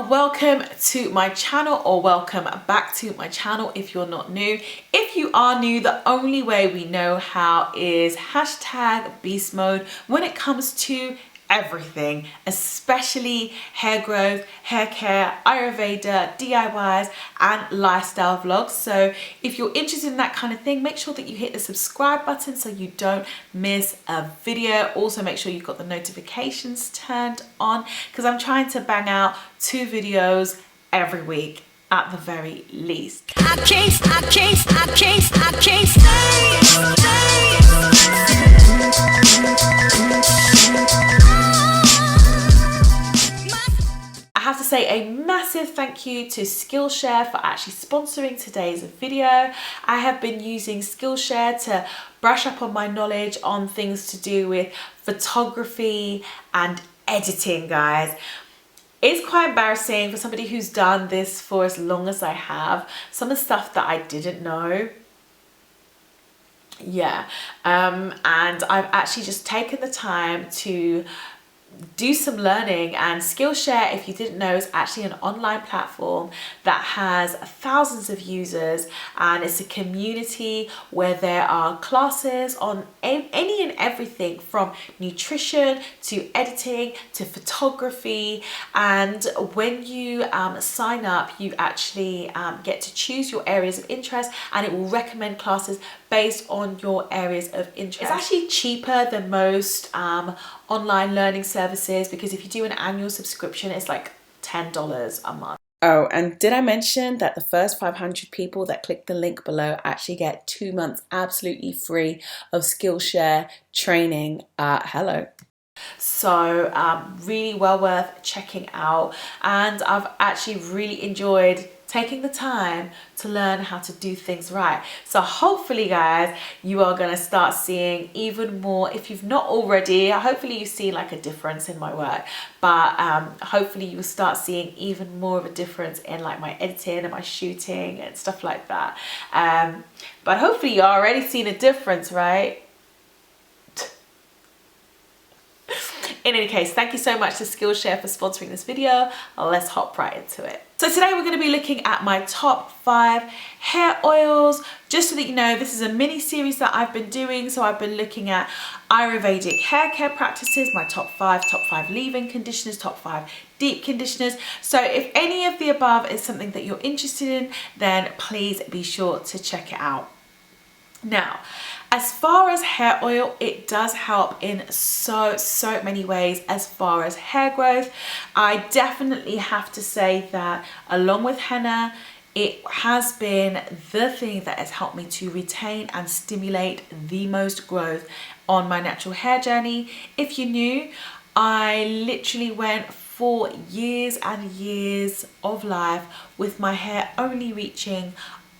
welcome to my channel, or welcome back to my channel if you're not new. If you are new, the only way we know how is hashtag beast mode when it comes to everything, especially hair growth, hair care, Ayurveda, DIYs and lifestyle vlogs. So if you're interested in that kind of thing, make sure that you hit the subscribe button so you don't miss a video. Also make sure you've got the notifications turned on, because I'm trying to bang out 2 videos every week at the very least. I can't I have to say a massive thank you to Skillshare for actually sponsoring today's video. I have been using Skillshare to brush up on my knowledge on things to do with photography and editing, guys. It's quite embarrassing for somebody who's done this for as long as I have. Some of the stuff that I didn't know. Yeah, and I've actually just taken the time to do some learning. And Skillshare, if you didn't know, is actually an online platform that has thousands of users, and it's a community where there are classes on any and everything from nutrition to editing to photography. And when you sign up, you actually get to choose your areas of interest, and it will recommend classes based on your areas of interest. It's actually cheaper than most online learning services, because if you do an annual subscription, it's like $10 a month. Oh, and did I mention that the first 500 people that click the link below actually get 2 months absolutely free of Skillshare training? Hello. So really well worth checking out, and I've actually really enjoyed taking the time to learn how to do things right. So hopefully, guys, you are going to start seeing even more. If you've not already, hopefully you've seen like a difference in my work, but hopefully you'll start seeing even more of a difference in like my editing and my shooting and stuff like that. But hopefully you're already seeing a difference, right? In any case, thank you so much to Skillshare for sponsoring this video. Let's hop right into it. So today we're going to be looking at my top 5 hair oils. Just so that you know, this is a mini series that I've been doing. So I've been looking at Ayurvedic hair care practices, my top 5 leave-in conditioners, top 5 deep conditioners. So if any of the above is something that you're interested in, then please be sure to check it out. Now, as far as hair oil, it does help in so many ways as far as hair growth. I definitely have to say that along with henna, it has been the thing that has helped me to retain and stimulate the most growth on my natural hair journey. If you're new, I literally went for years and years of life with my hair only reaching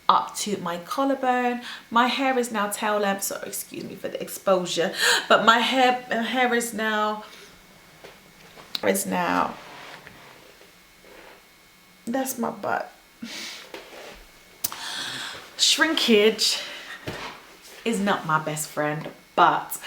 up to my collarbone. My hair is now tail length, so excuse me for the exposure, but my hair is now that's my butt. Shrinkage is not my best friend, but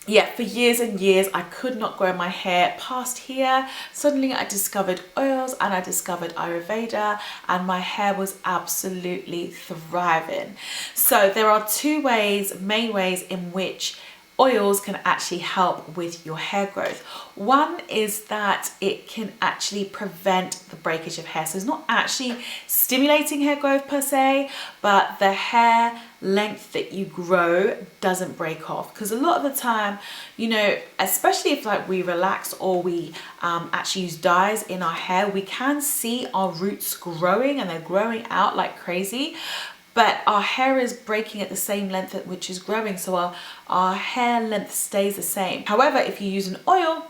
yeah, for years and years I could not grow my hair past here. Suddenly I discovered oils and I discovered Ayurveda, and my hair was absolutely thriving. So there are 2 main ways in which oils can actually help with your hair growth. One is that it can actually prevent the breakage of hair. So it's not actually stimulating hair growth per se, but the hair length that you grow doesn't break off. Because a lot of the time, you know, especially if like we relax or we actually use dyes in our hair, we can see our roots growing, and they're growing out like crazy. But our hair is breaking at the same length at which is growing, so our hair length stays the same. However, if you use an oil,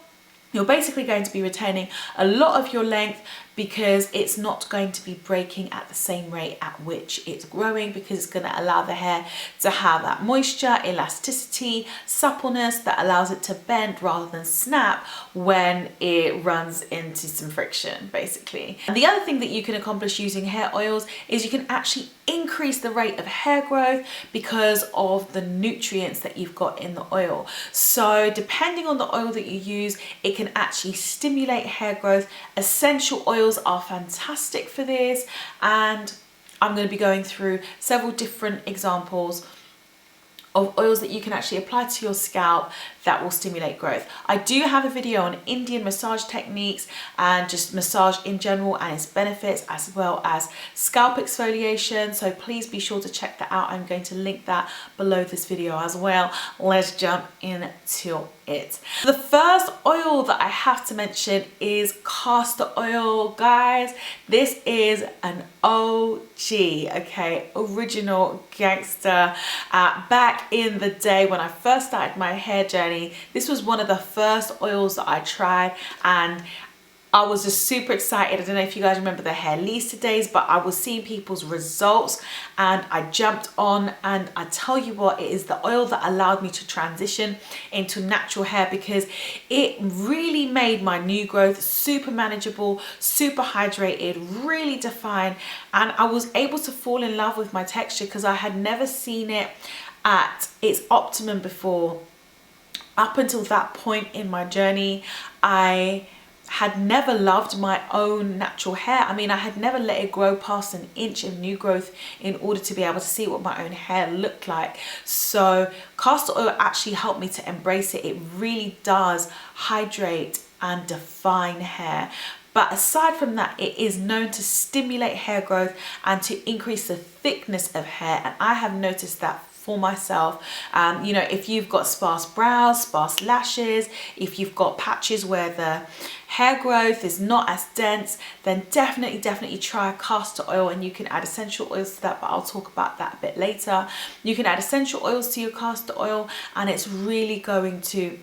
you're basically going to be retaining a lot of your length, because it's not going to be breaking at the same rate at which it's growing, because it's going to allow the hair to have that moisture, elasticity, suppleness that allows it to bend rather than snap when it runs into some friction, basically. And the other thing that you can accomplish using hair oils is you can actually increase the rate of hair growth because of the nutrients that you've got in the oil. So depending on the oil that you use, it can can actually stimulate hair growth. Essential oils are fantastic for this, and I'm going to be going through several different examples of oils that you can actually apply to your scalp that will stimulate growth. I do have a video on Indian massage techniques and just massage in general and its benefits, as well as scalp exfoliation, so please be sure to check that out. I'm going to link that below this video as well. Let's jump into it. The first oil that I have to mention is castor oil, guys. This is an OG, okay, original gangster. Back in the day when I first started my hair journey, this was one of the first oils that I tried, and I was just super excited. I don't know if you guys remember the hair Lisa days, but I was seeing people's results and I jumped on, and I tell you what, it is the oil that allowed me to transition into natural hair, because it really made my new growth super manageable, super hydrated, really defined, and I was able to fall in love with my texture because I had never seen it at its optimum before. Up until that point in my journey, I had never loved my own natural hair. I mean, I had never let it grow past an inch of new growth in order to be able to see what my own hair looked like. So castor oil actually helped me to embrace it. It really does hydrate and define hair. But aside from that, it is known to stimulate hair growth and to increase the thickness of hair. And I have noticed that for myself. You know, if you've got sparse brows, sparse lashes, if you've got patches where the hair growth is not as dense, then definitely try castor oil, and you can add essential oils to that, but I'll talk about that a bit later. You can add essential oils to your castor oil, and it's really going to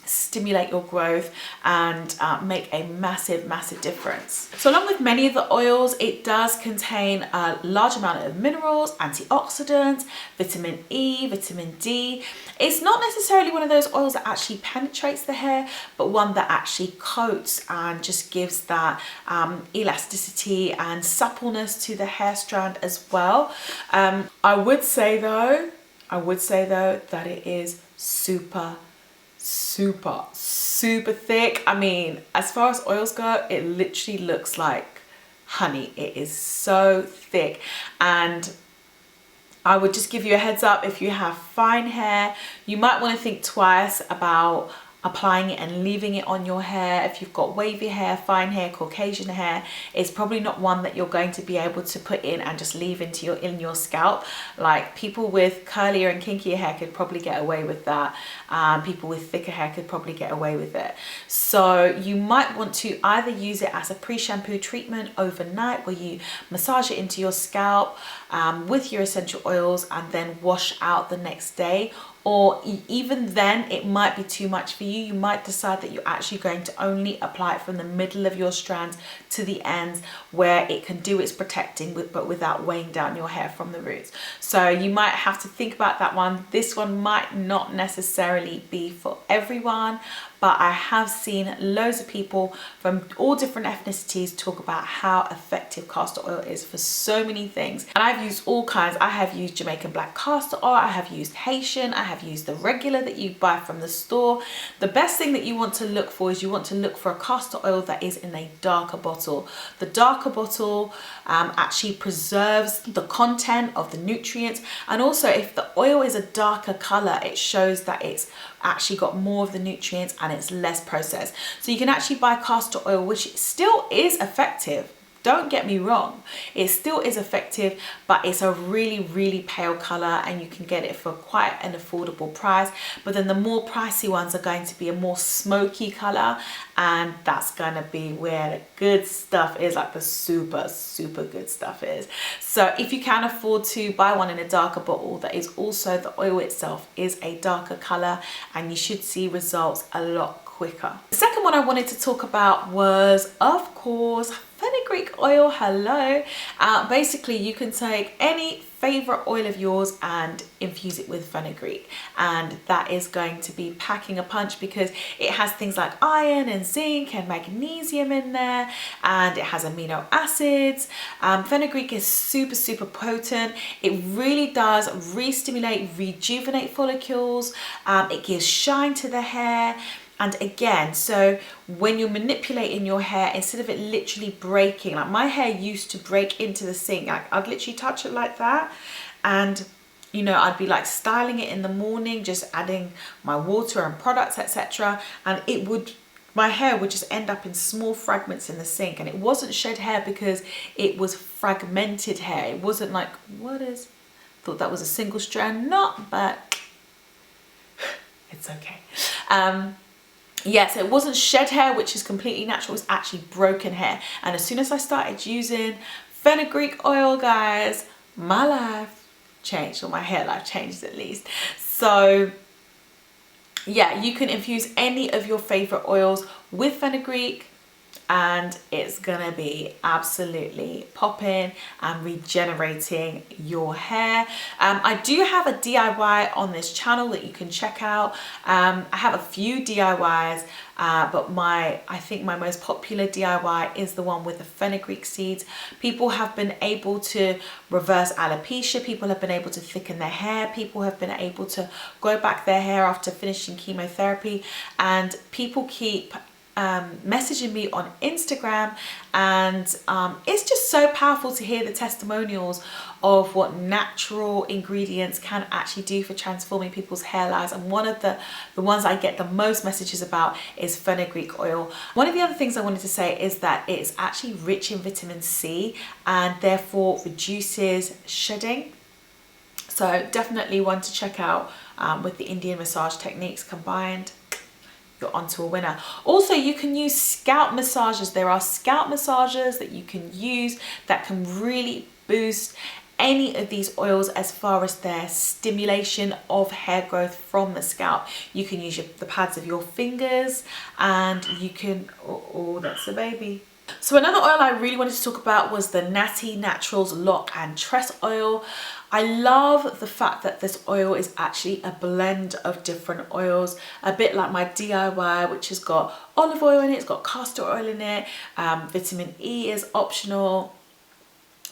stimulate your growth and make a massive difference. So along with many of the oils, it does contain a large amount of minerals, antioxidants, vitamin E, vitamin D. It's not necessarily one of those oils that actually penetrates the hair, but one that actually coats and just gives that elasticity and suppleness to the hair strand as well. I would say though that it is super thick. I mean, as far as oils go, it literally looks like honey. It is so thick, and I would just give you a heads up, if you have fine hair, you might want to think twice about applying it and leaving it on your hair. If you've got wavy hair, fine hair, Caucasian hair, it's probably not one that you're going to be able to put in and just leave in your scalp. Like, people with curlier and kinkier hair could probably get away with that. People with thicker hair could probably get away with it. So you might want to either use it as a pre-shampoo treatment overnight, where you massage it into your scalp with your essential oils and then wash out the next day. Or even then, it might be too much for you. You might decide that you're actually going to only apply it from the middle of your strands to the ends, where it can do its protecting, but without weighing down your hair from the roots. So you might have to think about that one. This one might not necessarily be for everyone, but I have seen loads of people from all different ethnicities talk about how effective castor oil is for so many things. And I've used all kinds. I have used Jamaican black castor oil, I have used Haitian, I have used the regular that you buy from the store. The best thing that you want to look for is you want to look for a castor oil that is in a darker bottle. The darker bottle actually preserves the content of the nutrients, and also if the oil is a darker color, it shows that it's actually got more of the nutrients and it's less processed. So you can actually buy castor oil, which still is effective. Don't get me wrong, it still is effective, but it's a really pale color, and you can get it for quite an affordable price. But then the more pricey ones are going to be a more smoky color, and that's gonna be where the good stuff is, like the super good stuff is. So if you can afford to buy one in a darker bottle, that is also, the oil itself is a darker color, and you should see results a lot quicker. The second one I wanted to talk about was, of course, fenugreek oil. Hello. Basically, you can take any favorite oil of yours and infuse it with fenugreek, and that is going to be packing a punch, because it has things like iron and zinc and magnesium in there, and it has amino acids. Fenugreek is super potent. It really does re-stimulate, rejuvenate follicles. It gives shine to the hair. And again, so when you're manipulating your hair, instead of it literally breaking, like my hair used to break into the sink, I'd literally touch it like that, and you know, I'd be like styling it in the morning, just adding my water and products, etc., and it would, my hair would just end up in small fragments in the sink. And it wasn't shed hair because it was fragmented hair. It wasn't like, thought that was a single strand knot, but it's okay. Yes, it wasn't shed hair, which is completely natural. It's actually broken hair. And as soon as I started using fenugreek oil, guys, my life changed, or my hair life changed at least. So yeah, you can infuse any of your favorite oils with fenugreek, and it's gonna be absolutely popping and regenerating your hair. I do have a DIY on this channel that you can check out. I have a few DIYs, but I think my most popular DIY is the one with the fenugreek seeds. People have been able to reverse alopecia, people have been able to thicken their hair, people have been able to grow back their hair after finishing chemotherapy, and people keep messaging me on Instagram, and it's just so powerful to hear the testimonials of what natural ingredients can actually do for transforming people's hair lives. And one of the ones I get the most messages about is fenugreek oil. One of the other things I wanted to say is that it's actually rich in vitamin C and therefore reduces shedding. So definitely one to check out with the Indian massage techniques combined. You're onto a winner. Also, you can use scalp massages. There are scalp massages that you can use that can really boost any of these oils as far as their stimulation of hair growth from the scalp. You can use the pads of your fingers, and you can, oh, that's a baby. So another oil I really wanted to talk about was the Natty Naturals Lock and Tress Oil. I love the fact that this oil is actually a blend of different oils, a bit like my DIY, which has got olive oil in it, it's got castor oil in it, vitamin E is optional.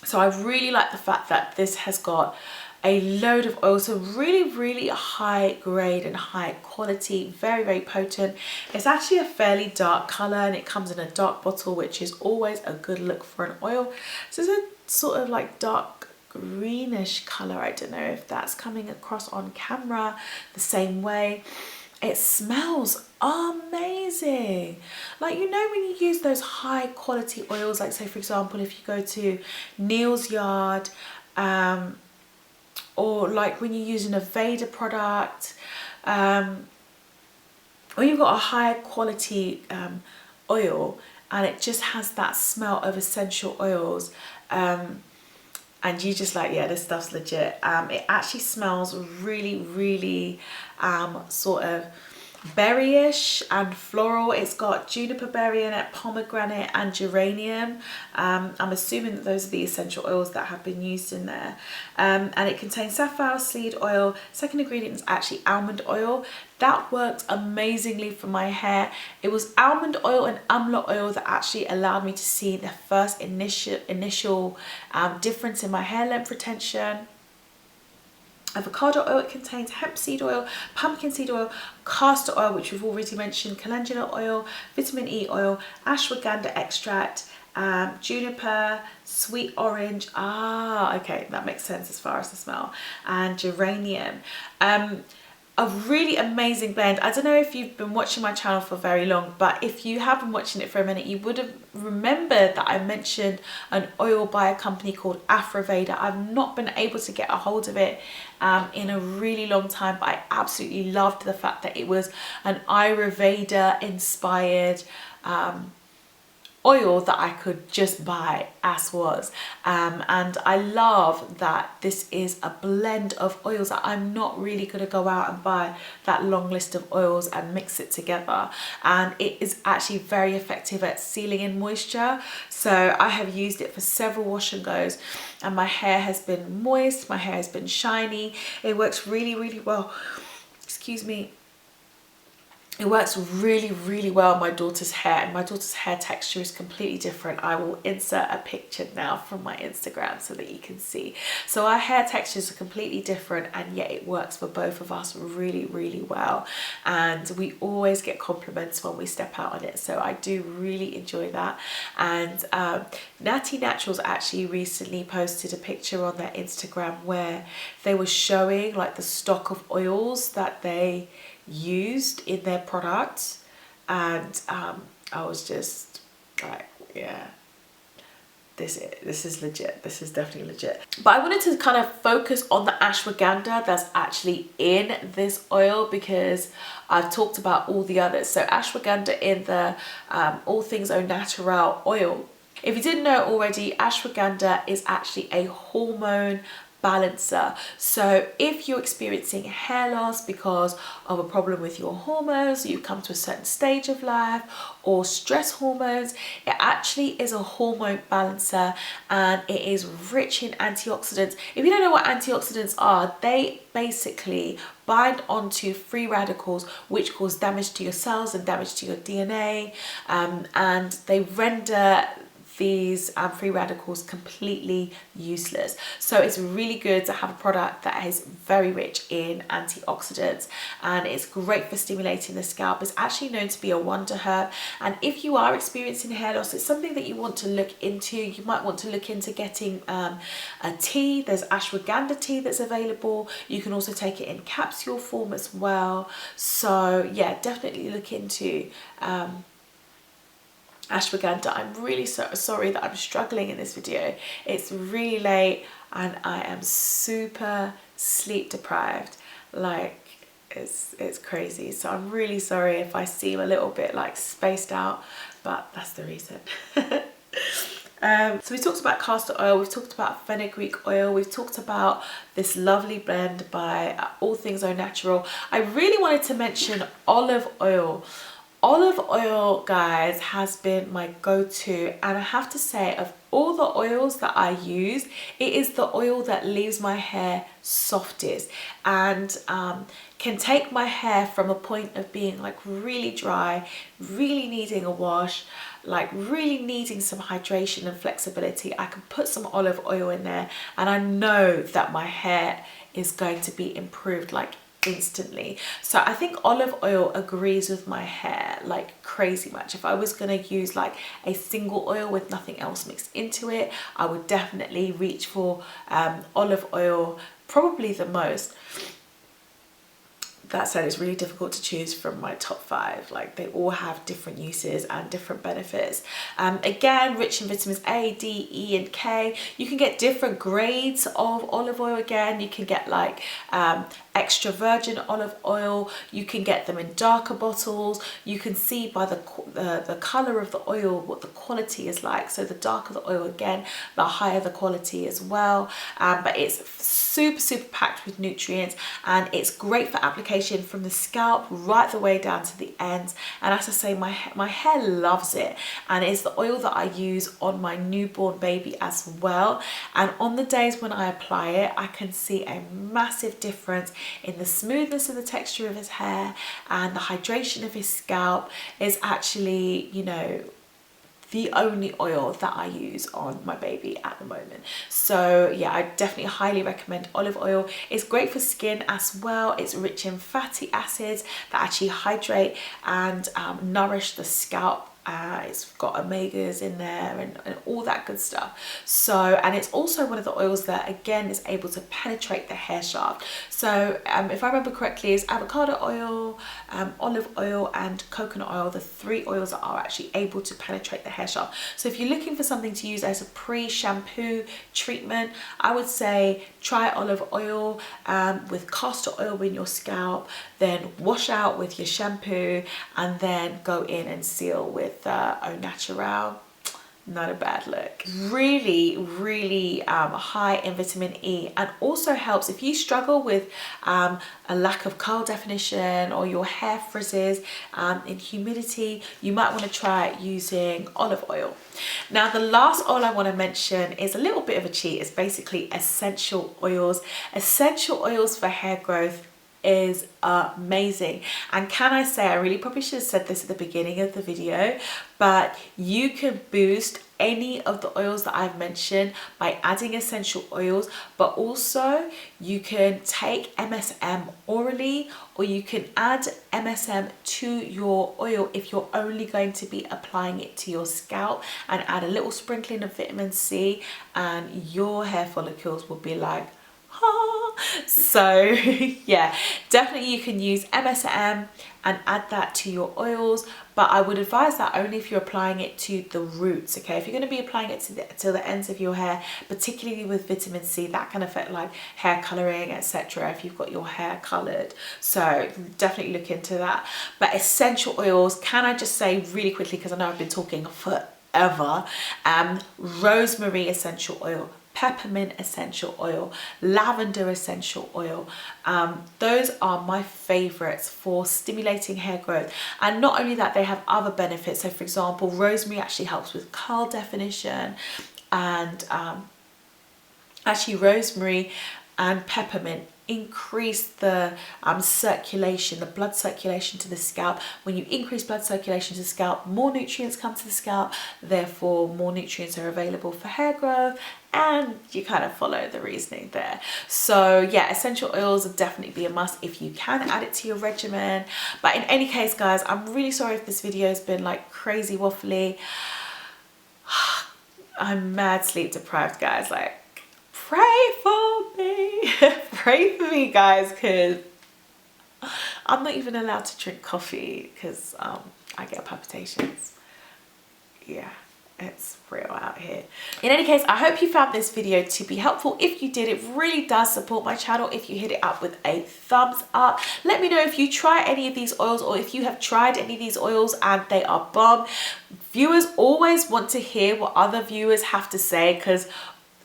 So I really like the fact that this has got a load of oil, so really high grade and high quality, very potent. It's actually a fairly dark color, and it comes in a dark bottle, which is always a good look for an oil. So it's a sort of like dark greenish color. I don't know if that's coming across on camera the same way. It smells amazing. Like, you know, when you use those high quality oils, like say for example if you go to Neil's Yard, or like when you're using a Veda product, or you've got a high quality oil and it just has that smell of essential oils, and you just like, yeah, this stuff's legit. It actually smells really sort of berryish and floral. It's got juniper berry in it, pomegranate and geranium. I'm assuming that those are the essential oils that have been used in there. And it contains safflower seed oil. Second ingredient is actually almond oil. That worked amazingly for my hair. It was almond oil and amla oil that actually allowed me to see the first initial difference in my hair length retention. Avocado oil, it contains hemp seed oil, pumpkin seed oil, castor oil, which we've already mentioned, calendula oil, vitamin E oil, ashwagandha extract, juniper, sweet orange, okay, that makes sense as far as the smell, and geranium. A really amazing blend. I don't know if you've been watching my channel for very long, but if you have been watching it for a minute, you would have remembered that I mentioned an oil by a company called Afroveda. I've not been able to get a hold of it in a really long time, but I absolutely loved the fact that it was an Ayurveda inspired oil that I could just buy as was, and I love that this is a blend of oils. That I'm not really going to go out and buy that long list of oils and mix it together, and it is actually very effective at sealing in moisture. So I have used it for several wash and goes, and my hair has been moist, my hair has been shiny. It works really well, excuse me, It works really, really well on my daughter's hair, and my daughter's hair texture is completely different. I will insert a picture now from my Instagram so that you can see. So our hair textures are completely different, and yet it works for both of us really, really well. And we always get compliments when we step out on it. So I do really enjoy that. And Natty Naturals actually recently posted a picture on their Instagram where they were showing like the stock of oils that they used in their products, and I was just like, yeah, this is legit. This is definitely legit. But I wanted to kind of focus on the ashwagandha that's actually in this oil, because I've talked about all the others. So ashwagandha in the All Things Au Naturel oil. If you didn't know already, ashwagandha is actually a hormone balancer. So if you're experiencing hair loss because of a problem with your hormones, you've come to a certain stage of life, or stress hormones, it actually is a hormone balancer, and it is rich in antioxidants. If you don't know what antioxidants are, they basically bind onto free radicals which cause damage to your cells and damage to your DNA, and they render these free radicals completely useless. So it's really good to have a product that is very rich in antioxidants, and it's great for stimulating the scalp. It's actually known to be a wonder herb, and if you are experiencing hair loss, it's something that you want to look into. You might want to look into getting a tea. There's ashwagandha tea that's available. You can also take it in capsule form as well. So yeah, definitely look into ashwagandha. I'm really sorry that I'm struggling in this video. It's really late and I am super sleep deprived. Like it's crazy. So I'm really sorry if I seem a little bit like spaced out, but that's the reason. So we talked about castor oil, we've talked about fenugreek oil, we've talked about this lovely blend by All Things Au Natural. I really wanted to mention olive oil. Olive oil, guys, has been my go-to, and I have to say, of all the oils that I use, it is the oil that leaves my hair softest and can take my hair from a point of being like really dry, really needing a wash, like really needing some hydration and flexibility. I can put some olive oil in there and I know that my hair is going to be improved like instantly. So I think olive oil agrees with my hair like crazy much. If I was going to use like a single oil with nothing else mixed into it, I would definitely reach for olive oil, probably the most. That said, it's really difficult to choose from my top 5. Like they all have different uses and different benefits. Again, rich in vitamins A, D, E and K. You can get different grades of olive oil. Again, you can get like extra virgin olive oil. You can get them in darker bottles. You can see by the color of the oil what the quality is like. So the darker the oil, again, the higher the quality as well. But it's super packed with nutrients, and it's great for application from the scalp right the way down to the ends. And as I say, my hair loves it, and it's the oil that I use on my newborn baby as well. And on the days when I apply it, I can see a massive difference in the smoothness of the texture of his hair, and the hydration of his scalp is actually, you know, the only oil that I use on my baby at the moment. So yeah, I definitely highly recommend olive oil. It's great for skin as well. It's rich in fatty acids that actually hydrate and nourish the scalp. It's got omegas in there and all that good stuff. So, and it's also one of the oils that again is able to penetrate the hair shaft. So if I remember correctly, it's avocado oil, olive oil and coconut oil, the 3 oils that are actually able to penetrate the hair shaft. So if you're looking for something to use as a pre-shampoo treatment, I would say try olive oil with castor oil in your scalp, then wash out with your shampoo, and then go in and seal with Au Naturel. Not a bad look. Really high in vitamin E, and also helps if you struggle with a lack of curl definition or your hair frizzes in humidity. You might want to try using olive oil. Now the last oil I want to mention is a little bit of a cheat. It's basically essential oils. Essential oils for hair growth. is amazing. And can I say, I really probably should have said this at the beginning of the video, but you can boost any of the oils that I've mentioned by adding essential oils, but also you can take MSM orally, or you can add MSM to your oil if you're only going to be applying it to your scalp, and add a little sprinkling of vitamin C, and your hair follicles will be like, ah. So yeah, definitely you can use MSM and add that to your oils, but I would advise that only if you're applying it to the roots. Okay, if you're going to be applying it to the ends of your hair, particularly with vitamin C, that can affect like hair coloring, etc., if you've got your hair colored. So definitely look into that. But essential oils, can I just say really quickly, because I know I've been talking forever, rosemary essential oil, peppermint essential oil, lavender essential oil. Those are my favorites for stimulating hair growth. And not only that, they have other benefits. So for example, rosemary actually helps with curl definition, and actually rosemary and peppermint increase the circulation, the blood circulation to the scalp. When you increase blood circulation to the scalp, more nutrients come to the scalp, therefore more nutrients are available for hair growth, and you kind of follow the reasoning there. So yeah, essential oils would definitely be a must if you can add it to your regimen. But in any case, guys, I'm really sorry if this video has been like crazy waffly. I'm mad sleep deprived, guys. Like, pray for me. Pray for me, guys, because I'm not even allowed to drink coffee because I get palpitations. Yeah, it's real out here. In any case, I hope you found this video to be helpful. If you did, it really does support my channel if you hit it up with a thumbs up. Let me know if you try any of these oils, or if you have tried any of these oils and they are bomb. Viewers always want to hear what other viewers have to say, because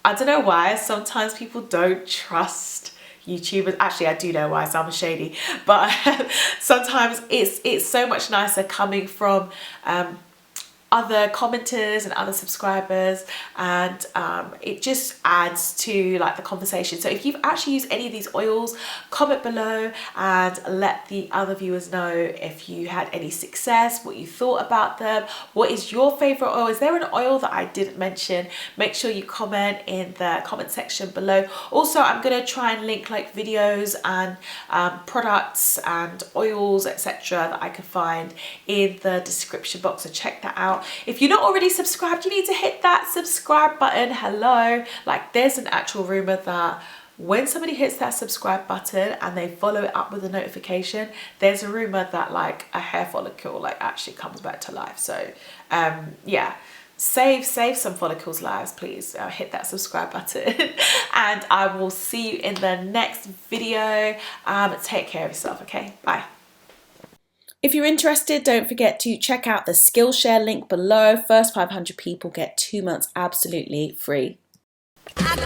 I don't know why, sometimes people don't trust YouTubers. Actually, I do know why, so I'm shady. But sometimes it's so much nicer coming from other commenters and other subscribers, and it just adds to like the conversation. So if you've actually used any of these oils, comment below and let the other viewers know if you had any success, what you thought about them, what is your favorite oil. Is there an oil that I didn't mention? Make sure you comment in the comment section below. Also, I'm going to try and link like videos and products and oils, etc., that I can find in the description box, so check that out. If you're not already subscribed, you need to hit that subscribe button. Hello. Like, there's an actual rumor that when somebody hits that subscribe button and they follow it up with a notification, there's a rumor that like a hair follicle like actually comes back to life. So yeah, save some follicles' lives, please. Hit that subscribe button and I will see you in the next video. Take care of yourself. Okay, bye. If you're interested, don't forget to check out the Skillshare link below. First 500 people get 2 months absolutely free. I can't